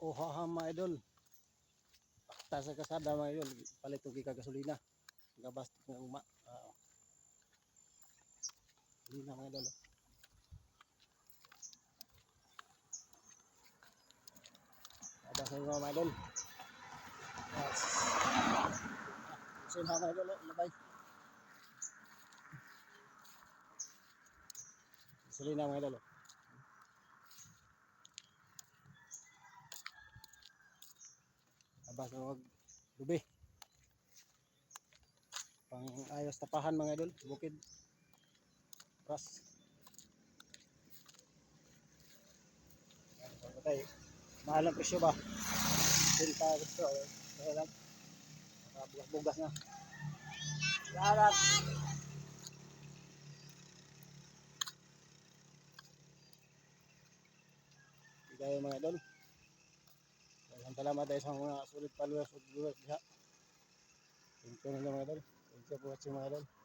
O haha mga idol. Pakta sa kasada mga idol. Palit og gasolina. Gabas ng uma. Gasolina mga idol. Gabas ng uma mga idol. Yes. Gasolina mga idol. Labay. Gasolina mga idol. Gabas ng lubi. Pang ayos tapahan mga idol. Bukid. Pras. Okay. Mahal ang presyo ba? Pinta gusto. Kaya lang. Bugas-bugas na. Lahat. Kaya mga idol. Salamat tayo sa mga sulit followers at viewers diha. Thank you mga idol. Thank you for watching mga idol.